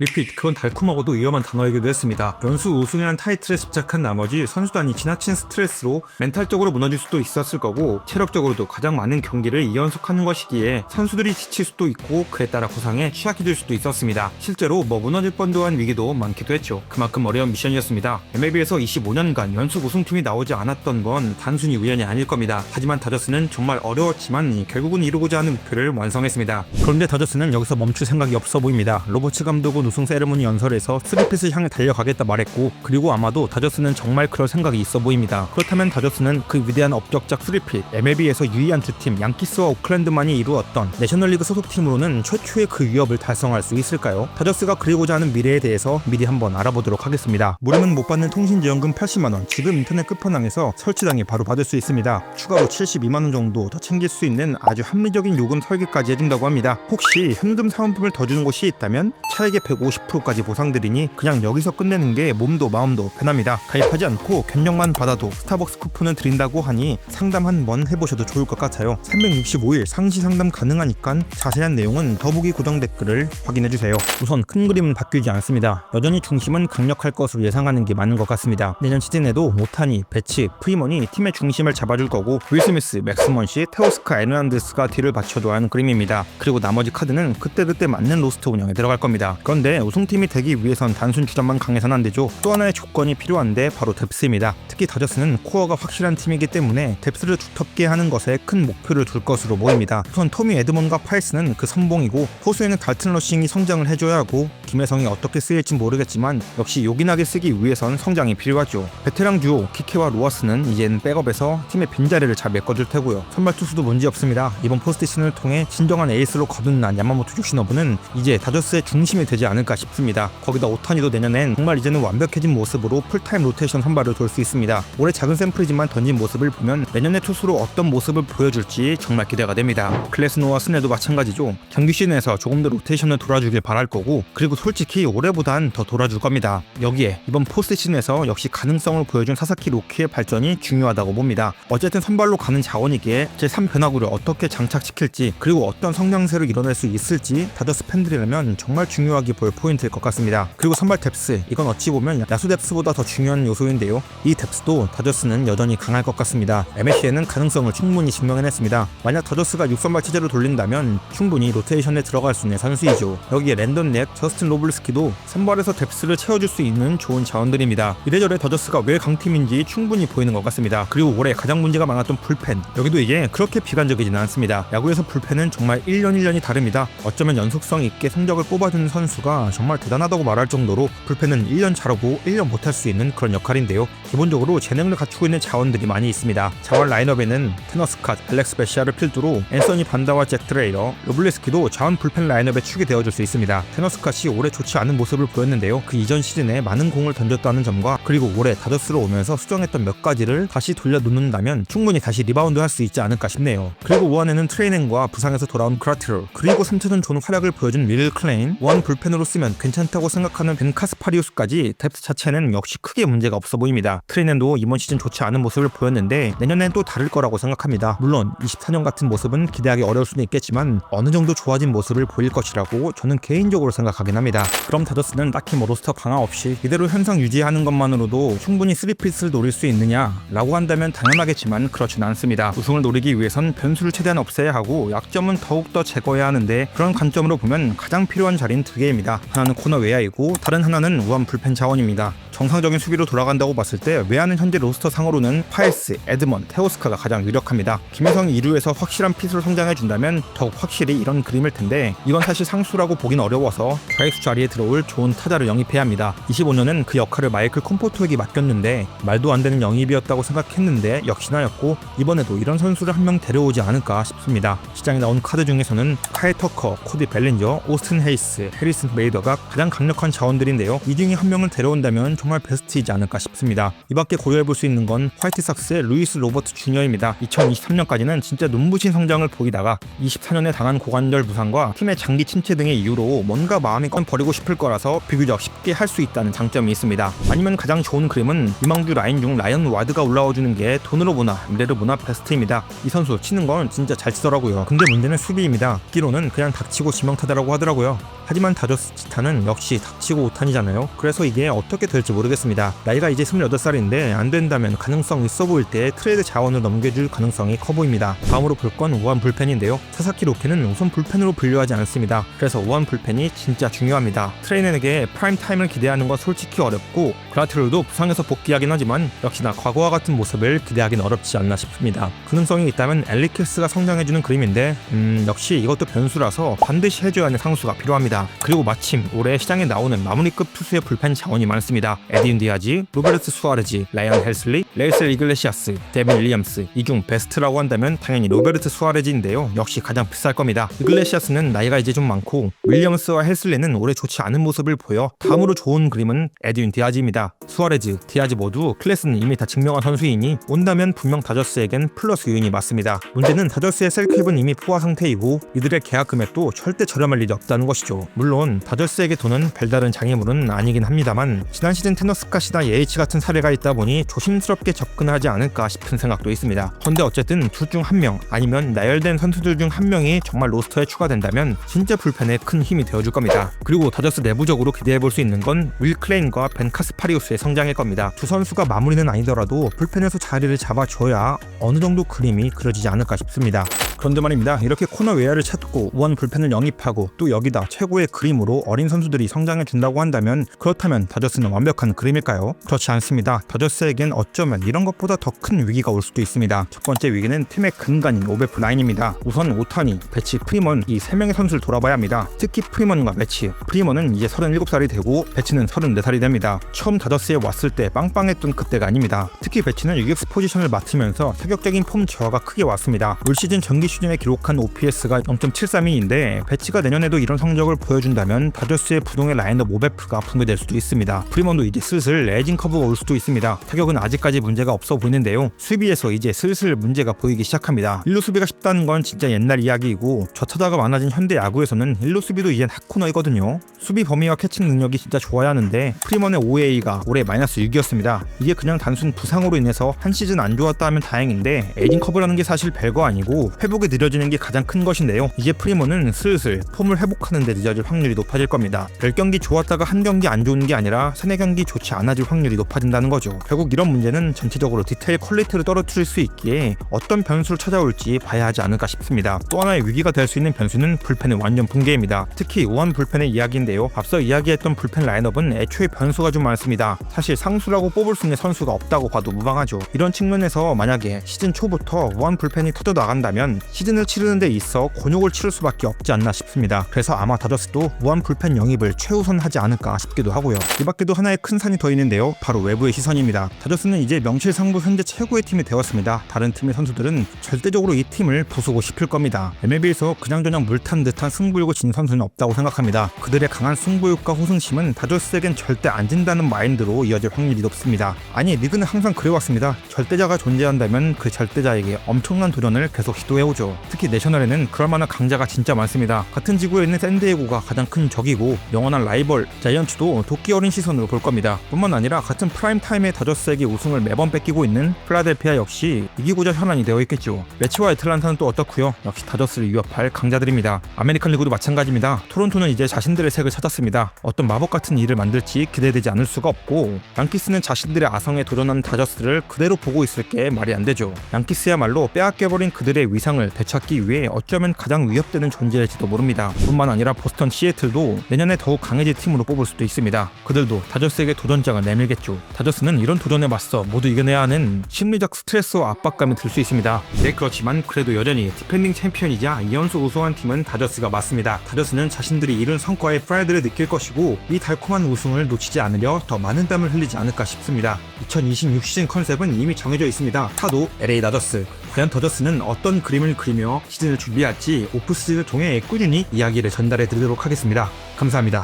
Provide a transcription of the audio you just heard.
리핏, 그건 달콤하고도 위험한 단어이기도 했습니다. 연수 우승이라는 타이틀에 집착한 나머지 선수단이 지나친 스트레스로 멘탈적으로 무너질 수도 있었을 거고, 체력적으로도 가장 많은 경기를 2연속하는 것이기에 선수들이 지칠 수도 있고 그에 따라 부상에 취약해질 수도 있었습니다. 실제로 무너질 뻔도 한 위기도 많기도 했죠. 그만큼 어려운 미션이었습니다. MLB에서 25년간 연속 우승팀이 나오지 않았던 건 단순히 우연이 아닐 겁니다. 하지만 다저스는 정말 어려웠지만 결국은 이루고자 하는 목표를 완성했습니다. 그런데 다저스는 여기서 멈출 생각이 없어 보입니다. 로버츠 감독은 우승 세레모니 연설에서 스리핏을 향해 달려가겠다 말했고, 그리고 아마도 다저스는 정말 그럴 생각이 있어 보입니다. 그렇다면 다저스는 그 위대한 업적작 스리핏, MLB에서 유의한 두 팀 양키스와 오클랜드만이 이루었던 내셔널리그 소속팀으로는 최초의 그 위협을 달성할 수 있을까요? 다저스가 그리고자 하는 미래에 대해서 미리 한번 알아보도록 하겠습니다. 무료는 못 받는 통신지원금 80만원, 지금 인터넷 끝판왕에서 설치당해 바로 받을 수 있습니다. 추가로 72만원 정도 더 챙길 수 있는 아주 합리적인 요금 설계까지 해준다고 합니다. 혹시 현금 사은품을 더 주는 곳이 있다면 차액의 150%까지 보상드리니 그냥 여기서 끝내는 게 몸도 마음도 편합니다. 가입하지 않고 견적만 받아도 스타벅스 쿠폰을 드린다고 하니 상담 한번 해보셔도 좋을 것 같아요. 365일 상시 상담 가능하니까 자세한 내용은 더보기 고정 댓글을 확인해주세요. 우선 큰 그림은 바뀌지 않습니다. 여전히 중심은 강력할 것으로 예상하는 게 맞는 것 같습니다. 내년 시즌에도 오타니, 배치, 프리먼이 팀의 중심을 잡아줄 거고, 윌 스미스, 맥스먼시, 테오스카, 에르난데스가 뒤를 받쳐줘야 하는 그림입니다. 그리고 나머지 카드는 그때그때 맞는 로스터 운영에 들어갈 겁니다. 그런데 우승팀이 되기 위해선 단순 주전만 강해선 안 되죠. 또 하나의 조건이 필요한데 바로 뎁스입니다. 특히 다저스는 코어가 확실한 팀이기 때문에 뎁스를 두텁게 하는 것에 큰 목표를 둘 것으로 보입니다. 우선 토미 에드먼과 파이스는 그 선봉이고, 포수에는 달튼 러싱이 성장을 해줘야 하고, 김혜성이 어떻게 쓰일지 모르겠지만 역시 요긴하게 쓰기 위해선 성장이 필요하죠. 베테랑 듀오 키케와 로하스는 이제는 백업에서 팀의 빈자리를 잘 메꿔줄 테고요. 선발 투수도 문제없습니다. 이번 포스트시즌을 통해 진정한 에이스로 거듭난 야마모토 요시노부는 이제 다저스의 중심이 되지 않을까 싶습니다. 거기다 오타니도 내년엔 정말 이제는 완벽해진 모습으로 풀타임 로테이션 선발을 돌 수 있습니다. 올해 작은 샘플이지만 던진 모습을 보면 내년의 투수로 어떤 모습을 보여줄지 정말 기대가 됩니다. 클래스노와 스네도 마찬가지죠. 정규 시즌에서 조금 더 로테이션을 돌아주길 바랄 거고, 그리고 솔직히 올해보단 더 돌아줄 겁니다. 여기에 이번 포스트 시즌에서 역시 가능성을 보여준 사사키 로키의 발전이 중요하다고 봅니다. 어쨌든 선발로 가는 자원이기에 제3 변화구를 어떻게 장착시킬지, 그리고 어떤 성장세를 이뤄낼 수 있을지 다저스 팬들이라면 정말 중요하게 볼 포인트일 것 같습니다. 그리고 선발 뎁스, 이건 어찌 보면 야수 뎁스보다 더 중요한 요소인데요. 이 뎁스도 다저스는 여전히 강할 것 같습니다. MLC에는 가능성을 충분히 증명해냈습니다. 만약 다저스가 6선발 체제로 돌린다면 충분히 로테이션에 들어갈 수 있는 선수이죠. 여기에 랜던 렉, 저스틴 로블스키도 선발에서 뎁스를 채워줄 수 있는 좋은 자원들입니다. 이래저래 다저스가 왜 강팀인지 충분히 보이는 것 같습니다. 그리고 올해 가장 문제가 많았던 불펜, 여기도 이게 그렇게 비관적이지는 않습니다. 야구에서 불펜은 정말 1년 1년이 다릅니다. 어쩌면 연속성 있게 성적을 뽑아주는 선수가 정말 대단하다고 말할 정도로 불펜은 1년 잘하고 1년 못할 수 있는 그런 역할인데요. 기본적으로 재능을 갖추고 있는 자원들이 많이 있습니다. 자원 라인업에는 테너스 캇, 알렉스 베시아를 필두로 앤서니 반다와 잭 드레이러, 로블레스키도 자원 불펜 라인업에 축이 되어줄 수 있습니다. 테너스 캇이 올해 좋지 않은 모습을 보였는데요. 그 이전 시즌에 많은 공을 던졌다는 점과, 그리고 올해 다저스로 오면서 수정했던 몇 가지를 다시 돌려놓는다면 충분히 다시 리바운드 할 수 있지 않을까 싶네요. 그리고 5안에는 트레이닝과 부상에서 돌아온 크라트로, 그리고 3차전 좋은 활약을 보여준 윌 클레인, 5안 불펜으로 쓰면 괜찮다고 생각하는 벤 카스파리우스까지 뎁스 자체는 역시 크게 문제가 없어 보입니다. 트레이닝도 이번 시즌 좋지 않은 모습을 보였는데 내년엔 또 다를 거라고 생각합니다. 물론 24년 같은 모습은 기대하기 어려울 수는 있겠지만 어느 정도 좋아진 모습을 보일 것이라고 저는 개인적으로 생각하긴 합니다. 그럼 다저스는 딱히 로스터 강화 없이 이대로 현상 유지하는 것만으로도 충분히 3핏을 노릴 수 있느냐 라고 한다면 당연하겠지만 그렇진 않습니다. 우승을 노리기 위해선 변수를 최대한 없애야 하고 약점은 더욱더 제거해야 하는데, 그런 관점으로 보면 가장 필요한 자리는 두 개입니다. 하나는 코너 외야이고 다른 하나는 우한 불펜 자원입니다. 정상적인 수비로 돌아간다고 봤을 때 외야는 현재 로스터 상으로는 파이스, 에드먼, 테오스카가 가장 유력합니다. 김혜성이 2루에서 확실한 핏으로 성장해준다면 더욱 확실히 이런 그림일 텐데, 이건 사실 상수라고 보긴 어려워서 좌익수 자리에 들어올 좋은 타자를 영입해야 합니다. 25년은 그 역할을 마이클 콤포토에게 맡겼는데 말도 안 되는 영입이었다고 생각했는데 역시나였고, 이번에도 이런 선수를 한 명 데려오지 않을까 싶습니다. 시장에 나온 카드 중에서는 카일 터커, 코디 벨린저, 오스틴 헤이스, 해리슨 메이더가 가장 강력한 자원들인데요. 이 중에 한 명을 데려온다면 정말 베스트이지 않을까 싶습니다. 이밖에 고려해볼 수 있는 건 화이트삭스의 루이스 로버트 주니어입니다. 2023년까지는 진짜 눈부신 성장을 보이다가 24년에 당한 고관절 부상과 팀의 장기 침체 등의 이유로 뭔가 마음이 버리고 싶을 거라서 비교적 쉽게 할 수 있다는 장점이 있습니다. 아니면 가장 좋은 그림은 유망주 라인 중 라이언 와드가 올라와주는 게 돈으로 보나 미래로 보나 베스트입니다. 이 선수 치는 건 진짜 잘 치더라고요. 근데 문제는 수비입니다. 듣기로는 그냥 닥치고 지명타다라고 하더라고요. 하지만 다저스 치타는 역시 닥치고 5탄이잖아요. 그래서 이게 어떻게 될지 모르겠습니다. 나이가 이제 28살인데 안 된다면 가능성 있어 보일 때 트레이드 자원을 넘겨줄 가능성이 커 보입니다. 다음으로 볼 건 우한 불펜인데요. 사사키 로케는 우선 불펜으로 분류하지 않습니다. 그래서 우한 불펜이 진짜 중요합니다. 트레이너에게 프라임 타임을 기대하는 건 솔직히 어렵고 그라트롤도 부상에서 복귀하긴 하지만 역시나 과거와 같은 모습을 기대하긴 어렵지 않나 싶습니다. 가능성이 있다면 엘리케스가 성장해주는 그림인데 역시 이것도 변수라서 반드시 해줘야 하는 상수가 필요합니다. 그리고 마침 올해 시장에 나오는 마무리급 투수의 불펜 자원이 많습니다. 에디운 디아지, 로베르트 수아레지, 라이언 헬슬리, 레이셀 이글레시아스, 데빈 윌리엄스, 이 중 베스트라고 한다면 당연히 로베르트 수아레지인데요. 역시 가장 비쌀 겁니다. 이글레시아스는 나이가 이제 좀 많고 윌리엄스와 헬슬리는 올해 좋지 않은 모습을 보여 다음으로 좋은 그림은 에디운 디아지입니다. 수아레즈, 디아지 모두 클래스는 이미 다 증명한 선수이니 온다면 분명 다저스에겐 플러스 요인이 맞습니다. 문제는 다저스의 셀캡은 이미 포화 상태이고 이들의 계약 금액도 절대 저렴할 일이 없다는 것이죠. 물론 다저스에게 돈은 별다른 장애물은 아니긴 합니다만 지난 시즌 테너스카시나 예이치 같은 사례가 있다 보니 조심스럽게 접근하지 않을까 싶은 생각도 있습니다. 그런데 어쨌든 둘 중 한 명 아니면 나열된 선수들 중 한 명이 정말 로스터에 추가된다면 진짜 불펜에 큰 힘이 되어줄 겁니다. 그리고 다저스 내부적으로 기대해볼 수 있는 건 윌 클레인과 벤 카스파리우스의 성장일 겁니다. 두 선수가 마무리는 아니더라도 불펜에서 자리를 잡아줘야 어느 정도 그림이 그려지지 않을까 싶습니다. 그런데 말입니다. 이렇게 코너 외야를 찾고 우한 불펜을 영입하고 또 여기다 최고의 그림으로 어린 선수들이 성장해준다고 한다면 그렇다면 다저스는 완벽한 그림일까요? 그렇지 않습니다. 다저스에겐 어쩌면 이런 것보다 더 큰 위기가 올 수도 있습니다. 첫 번째 위기는 팀의 근간인 오베프 라인입니다. 우선 오타니, 배치, 프리먼 이 3명의 선수를 돌아봐야 합니다. 특히 프리먼과 배치. 프리먼은 이제 37살이 되고 배치는 34살이 됩니다. 처음 다저스에 왔을 때 빵빵했던 그때가 아닙니다. 특히 배치는 유격수 포지션을 맡으면서 타격적인 폼 저하가 크게 왔습니다. 올 시즌 정기 시즌에 기록한 OPS가 0.732인데 배치가 내년에도 이런 성적을 보여준다면 다저스의 부동의 라인업 오베프가 붕괴될 수도 있습니다. 프리먼도 이제 슬슬 에이징 커브가 올 수도 있습니다. 타격은 아직까지 문제가 없어 보이는데요. 수비에서 이제 슬슬 문제가 보이기 시작합니다. 일루 수비가 쉽다는 건 진짜 옛날 이야기이고 저타자가 많아진 현대 야구에서는 일루 수비도 이젠 핫코너이거든요. 수비 범위와 캐칭 능력이 진짜 좋아야 하는데 프리먼의 OA가 올해 -6이었습니다. 이게 그냥 단순 부상으로 인해서 한 시즌 안 좋았다 하면 다행인데 에이징 커브라는 게 사실 별거 아니고 회복이 느려지는 게 가장 큰 것인데요. 이제 프리먼은 슬슬 폼을 회복하는 데 늦어질 확률이 높아질 겁니다. 10경기 좋았다가 한 경기 안 좋은 게 아니라 3-4경기 좋지 않아질 확률이 높아진다는 거죠. 결국 이런 문제는 전체적으로 디테일 퀄리티를 떨어뜨릴 수 있기에 어떤 변수를 찾아올지 봐야 하지 않을까 싶습니다. 또 하나의 위기가 될 수 있는 변수는 불펜의 완전 붕괴입니다. 특히 우한 불펜의 이야기인데요. 앞서 이야기했던 불펜 라인업은 애초에 변수가 좀 많습니다. 사실 상수라고 뽑을 수 있는 선수가 없다고 봐도 무방하죠. 이런 측면에서 만약에 시즌 초부터 우한 불펜이 터져 나간다면 시즌을 치르는 데 있어 곤욕을 치를 수밖에 없지 않나 싶습니다. 그래서 아마 다저스도 우한 불펜 영입을 최우선하지 않을까 싶기도 하고요. 이 밖에도 하나의 큰 산이 더 있는데요. 바로 외부의 시선입니다. 다저스는 이제 명실상부 현재 최고의 팀이 되었습니다. 다른 팀의 선수들은 절대적으로 이 팀을 부수고 싶을 겁니다. MLB에서 그냥저냥 물탄 듯한 승부욕을 진 선수는 없다고 생각합니다. 그들의 강한 승부욕과 호승심은 다저스에겐 절대 안 진다는 마인드로 이어질 확률이 높습니다. 아니 리그는 항상 그래왔습니다. 절대자가 존재한다면 그 절대자에게 엄청난 도전을 계속 시도해오죠. 특히 내셔널에는 그럴 만한 강자가 진짜 많습니다. 같은 지구에 있는 샌디에고가 가장 큰 적이고 영원한 라이벌 자이언츠도 도끼 어린 시선으로 볼 겁니다. 뿐만 아니라 같은 프라임 타임에 다저스에게 우승을 매번 뺏기고 있는 필라델피아 역시 이기고자 현안이 되어 있겠죠. 매치와 애틀란타는 또 어떻고요? 역시 다저스를 위협할 강자들입니다. 아메리칸 리그도 마찬가지입니다. 토론토는 이제 자신들의 색을 찾았습니다. 어떤 마법 같은 일을 만들지 기대되지 않을 수가 없고 양키스는 자신들의 아성에 도전하는 다저스를 그대로 보고 있을 게 말이 안 되죠. 양키스야말로 빼앗겨버린 그들의 위상을 되찾기 위해 어쩌면 가장 위협되는 존재일지도 모릅니다. 뿐만 아니라 보스턴, 시애틀도 내년에 더욱 강해질 팀으로 뽑을 수도 있습니다. 그들도 다저스에게 도전장을 내밀겠죠. 다저스는 이런 도전에 맞서 모두 이겨내야 하는 심리적 스트레스와 압박감이 들 수 있습니다. 네, 그렇지만 그래도 여전히 디펜딩 챔피언이자 2연속 우승한 팀은 다저스가 맞습니다. 다저스는 자신들이 이룬 성과에 프라이드를 느낄 것이고 이 달콤한 우승을 놓치지 않으려 더 많은 땀을 흘리지 않을까 싶습니다. 2026 시즌 컨셉은 이미 정해져 있습니다. 타도 LA 다저스. 과연 다저스는 어떤 그림을 그리며 시즌을 준비할지 오프시즌을 통해 꾸준히 이야기를 전달해 드리도록 하겠습니다. 감사합니다.